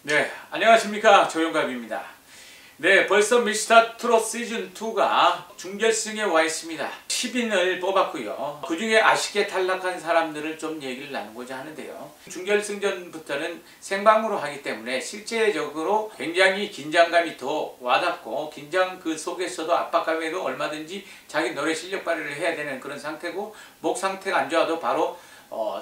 네, 안녕하십니까, 조용갑입니다. 네, 벌써 미스터 트롯 시즌2가 준결승에 와 있습니다. 10인을 뽑았고요. 그 중에 아쉽게 탈락한 사람들을 좀 얘기를 나누고자 하는데요. 준결승전부터는 생방으로 하기 때문에 실제적으로 굉장히 긴장감이 더 와닿고, 긴장 그 속에서도 압박감에도 얼마든지 자기 노래 실력 발휘를 해야 되는 그런 상태고, 목 상태가 안 좋아도 바로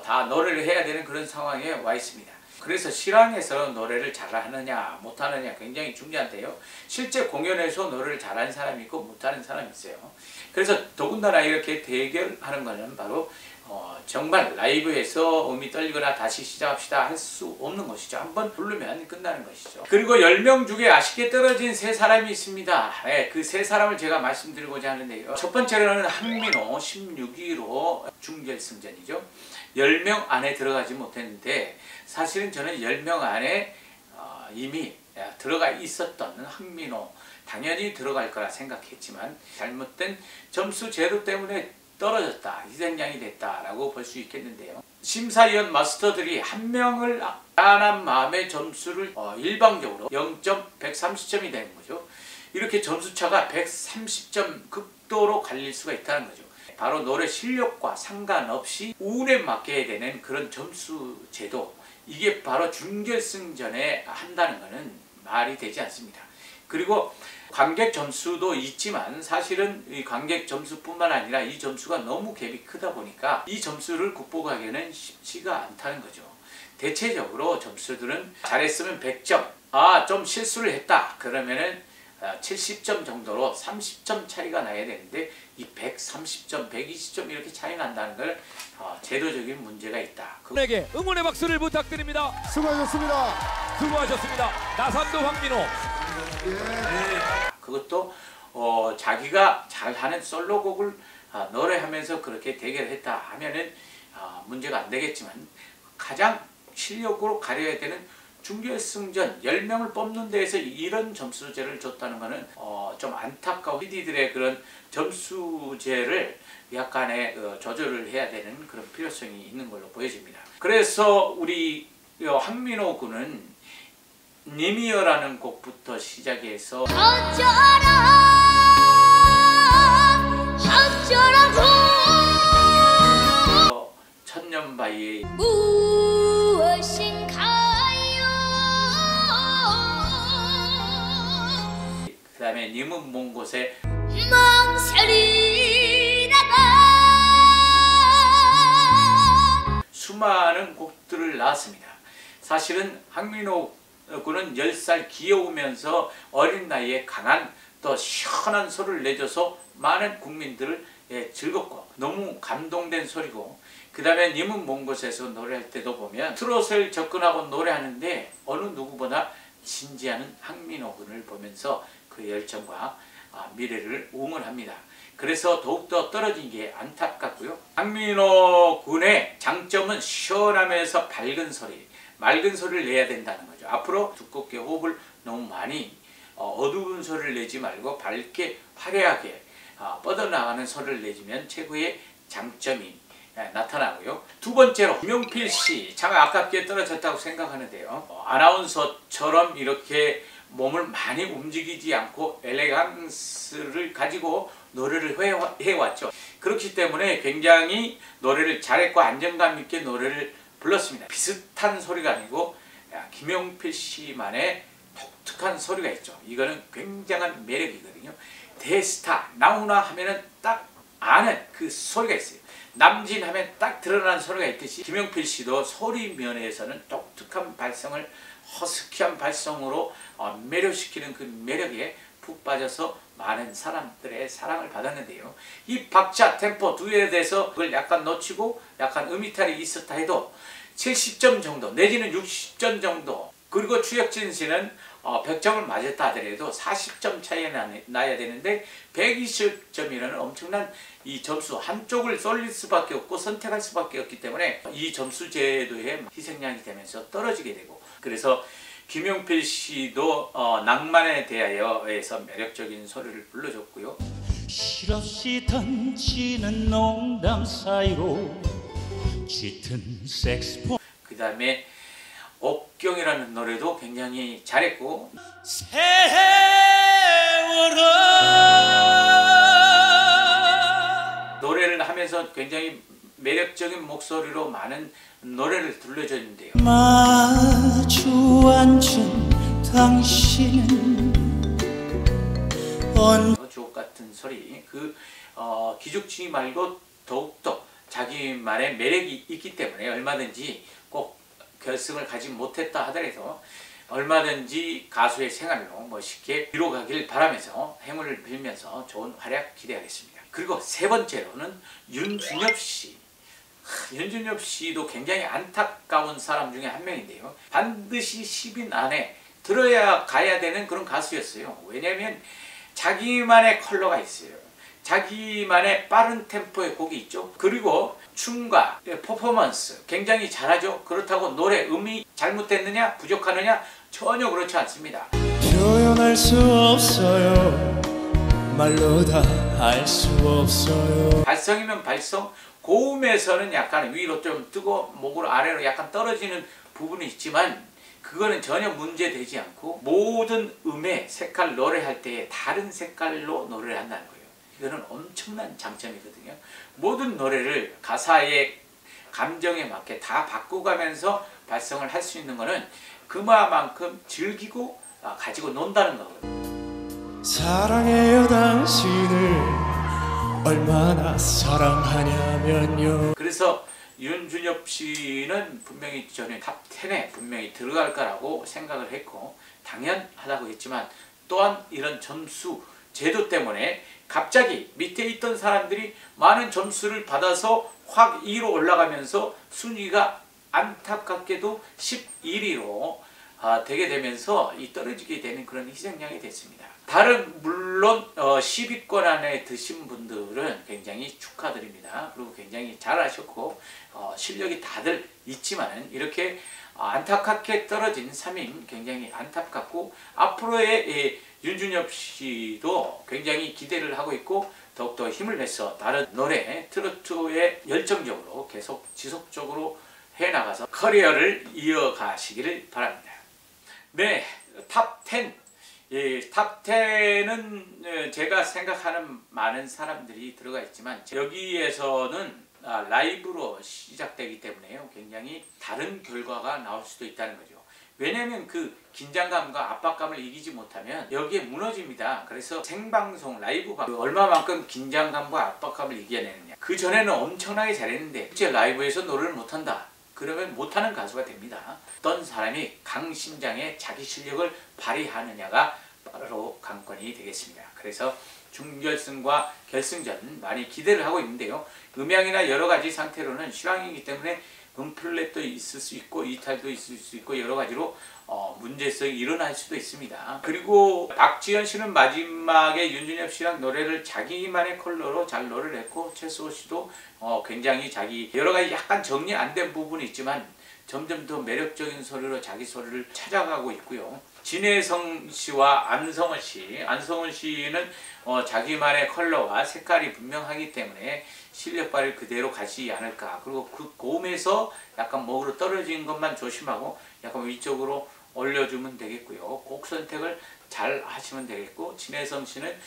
다 노래를 해야 되는 그런 상황에 와 있습니다. 그래서 실황에서 노래를 잘하느냐 못하느냐 굉장히 중요한데요. 실제 공연에서 노래를 잘하는 사람이 있고 못하는 사람이 있어요. 그래서 더군다나 이렇게 대결하는 것은 바로 정말 라이브에서 음이 떨리거나 다시 시작합시다 할 수 없는 것이죠. 한번 부르면 끝나는 것이죠. 그리고 10명 중에 아쉽게 떨어진 3사람이 있습니다. 네, 그 3사람을 제가 말씀드리고자 하는데요. 첫 번째로는 한민호 16위로 준결승전이죠. 10명 안에 들어가지 못했는데, 사실은 저는 10명 안에 이미 들어가 있었던 한민호 당연히 들어갈 거라 생각했지만, 잘못된 점수 제도 때문에 떨어졌다, 희생양이 됐다라고 볼 수 있겠는데요. 심사위원 마스터들이 한 명을 안한 마음의 점수를 일방적으로 0.130점이 되는 거죠. 이렇게 점수차가 130점 극도로 갈릴 수가 있다는 거죠. 바로 노래 실력과 상관없이 운에 맡겨야 되는 그런 점수 제도, 이게 바로 준결승전에 한다는 것은 말이 되지 않습니다. 그리고 관객 점수도 있지만, 사실은 이 관객 점수뿐만 아니라 이 점수가 너무 갭이 크다 보니까 이 점수를 극복하기는 쉽지가 않다는 거죠. 대체적으로 점수들은 잘했으면 100점, 좀 실수를 했다 그러면은 70점 정도로 30점 차이가 나야 되는데, 이 130점, 120점 이렇게 차이 난다는 걸 제도적인 문제가 있다. 에게 응원의 박수를 부탁드립니다. 수고하셨습니다. 수고하셨습니다. 나산도 황민호. 네. 그것도 자기가 잘하는 솔로곡을 노래하면서 그렇게 대결했다 하면은 문제가 안 되겠지만, 가장 실력으로 가려야 되는 준결승전 10명을 뽑는 데에서 이런 점수제를 줬다는 것은 좀 안타까워. PD들의 그런 점수제를 약간의 조절을 해야 되는 그런 필요성이 있는 걸로 보여집니다. 그래서 우리 한민호 군은 님이여라는 곡부터 시작해서 천년바위의 그 다음에 님은 먼 곳에 수많은 곡들을 낳았습니다. 사실은 한민호 군은 10살 귀여우면서 어린 나이에 강한 또 시원한 소리를 내줘서 많은 국민들을 즐겁고 너무 감동된 소리고, 그 다음에 님은 먼 곳에서 노래할 때도 보면 트롯을 접근하고 노래하는데 어느 누구보다 진지한 한민호 군을 보면서 그 열정과 미래를 응원합니다. 그래서 더욱더 떨어진 게 안타깝고요. 한민호 군의 장점은 시원하면서 밝은 소리, 맑은 소리를 내야 된다는 거죠. 앞으로 두껍게 호흡을 너무 많이 어두운 소리를 내지 말고 밝게 화려하게 뻗어나가는 소리를 내주면 최고의 장점이 나타나고요. 두 번째로 김용필씨, 참 아깝게 떨어졌다고 생각하는데요. 아나운서처럼 이렇게 몸을 많이 움직이지 않고 엘레강스를 가지고 노래를 해왔죠. 그렇기 때문에 굉장히 노래를 잘했고 안정감 있게 노래를 불렀습니다. 비슷한 소리가 아니고 김용필 씨만의 독특한 소리가 있죠. 이거는 굉장한 매력이거든요. 대스타 나오나 하면은 딱 아는 그 소리가 있어요. 남진 하면 딱 드러나는 소리가 있듯이, 김용필 씨도 소리 면에서는 독특한 발성을, 허스키한 발성으로 매료시키는 그 매력에 푹 빠져서 많은 사람들의 사랑을 받았는데요. 이 박자, 템포 두에 대해서 그걸 약간 놓치고 약간 음이탈이 있었다 해도 70점 정도 내지는 60점 정도, 그리고 추혁진 씨는 100점을 맞았다 하더라도 40점 차이 나야 되는데 120점이라는 엄청난 이 점수 한쪽을 쏠릴 수밖에 없고 선택할 수밖에 없기 때문에 이 점수 제도의 희생양이 되면서 떨어지게 되고, 그래서 김용필 씨도 낭만에 대하여에서 매력적인 소리를 불러줬고요. 실없이 던지는 농담 사이로 짙은 색스폰, 그 다음에 옥경이라는 노래도 굉장히 잘했고, 세월아 노래를 하면서 굉장히 매력적인 목소리로 많은 노래를 들려줬는데요. 마주 앉은 당신은 주옥 같은 소리, 기죽지 말고 더욱더 자기만의 매력이 있기 때문에 얼마든지 꼭 결승을 가지 못했다 하더라도 얼마든지 가수의 생활로 멋있게 이뤄가길 바라면서 행운을 빌면서 좋은 활약 기대하겠습니다. 그리고 세 번째로는 윤준엽 씨. 윤준엽 씨도 굉장히 안타까운 사람 중에 한 명인데요. 반드시 10인 안에 들어야 가야 되는 그런 가수였어요. 왜냐하면 자기만의 컬러가 있어요. 자기만의 빠른 템포의 곡이 있죠. 그리고 춤과 퍼포먼스 굉장히 잘하죠. 그렇다고 노래 음이 잘못됐느냐 부족하느냐 전혀 그렇지 않습니다. 표현할 수 없어요. 말로 다 할 수 없어요. 발성이면 발성, 고음에서는 약간 위로 좀 뜨고 목으로 아래로 약간 떨어지는 부분이 있지만 그거는 전혀 문제되지 않고 모든 음의 색깔 노래할 때에 다른 색깔로 노래를 한다는 거예요. 이거는 엄청난 장점이거든요. 모든 노래를 가사의 감정에 맞게 다 바꿔가면서 발성을 할 수 있는 거는 그만큼 즐기고 가지고 논다는 거거든요. 사랑해요 당신을 얼마나 사랑하냐면요. 그래서 윤준엽 씨는 분명히 저는 탑 10에 분명히 들어갈 거라고 생각을 했고 당연하다고 했지만 또한 이런 점수 제도 때문에 갑자기 밑에 있던 사람들이 많은 점수를 받아서 확 2위로 올라가면서 순위가 안타깝게도 11위로 되게 되면서 떨어지게 되는 그런 희생양이 됐습니다. 물론 10위권 안에 드신 분들은 굉장히 축하드립니다. 그리고 굉장히 잘하셨고 실력이 다들 있지만 이렇게 안타깝게 떨어진 3인 굉장히 안타깝고 앞으로의 윤준엽 씨도 굉장히 기대를 하고 있고 더욱더 힘을 내서 다른 노래 트로트에 열정적으로 계속 지속적으로 해나가서 커리어를 이어가시기를 바랍니다. 네, 탑 10. 탑 10은 제가 생각하는 많은 사람들이 들어가 있지만 여기에서는 라이브로 시작되기 때문에요. 굉장히 다른 결과가 나올 수도 있다는 거죠. 왜냐하면 그 긴장감과 압박감을 이기지 못하면 여기에 무너집니다. 그래서 생방송 라이브 얼마만큼 긴장감과 압박감을 이겨내느냐. 그 전에는 엄청나게 잘했는데 이제 라이브에서 노래를 못한다. 그러면 못하는 가수가 됩니다. 어떤 사람이 강심장의 자기 실력을 발휘하느냐가 바로 관건이 되겠습니다. 그래서 준결승과 결승전 많이 기대를 하고 있는데요. 음향이나 여러 가지 상태로는 실황이기 때문에 음플랫도 있을 수 있고 이탈도 있을 수 있고 여러 가지로 문제성이 일어날 수도 있습니다. 그리고 박지현 씨는 마지막에 윤준엽 씨랑 노래를 자기만의 컬러로 잘 노래를 했고 최수호 씨도 굉장히 자기 여러 가지 약간 정리 안 된 부분이 있지만 점점 더 매력적인 소리로 자기 소리를 찾아가고 있고요. 진혜성 씨와 안성은 씨는 자기만의 컬러와 색깔이 분명하기 때문에 실력 발휘 그대로 가지 않을까. 그리고 그 고음에서 약간 목으로 떨어진 것만 조심하고 약간 위쪽으로 올려주면 되겠고요. 곡 선택을 잘 하시면 되겠고 진혜성 씨는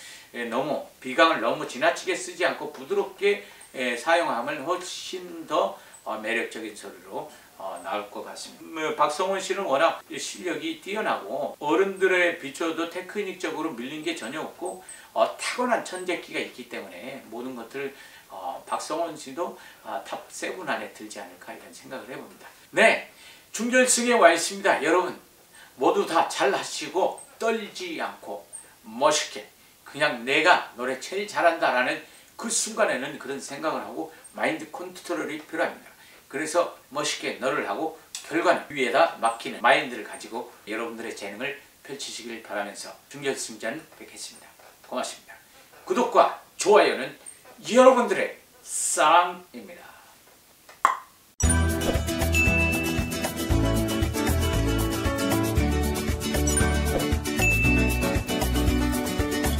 너무 비강을 너무 지나치게 쓰지 않고 부드럽게 사용하면 훨씬 더 매력적인 소리로 나올 것 같습니다. 박성원 씨는 워낙 실력이 뛰어나고 어른들에 비춰도 테크닉적으로 밀린 게 전혀 없고 타고난 천재기가 있기 때문에 모든 것들을 박성원 씨도 탑 7 안에 들지 않을까 이런 생각을 해봅니다. 네, 준결승에 와 있습니다. 여러분 모두 다 잘 하시고 떨지 않고 멋있게 그냥 내가 노래 제일 잘한다라는 그 순간에는 그런 생각을 하고 마인드 컨트롤이 필요합니다. 그래서 멋있게 노래를 하고 결과는 위에다 맡기는 마인드를 가지고 여러분들의 재능을 펼치시길 바라면서 준결승전 뵙겠습니다. 고맙습니다. 구독과 좋아요는 여러분들의 사랑입니다.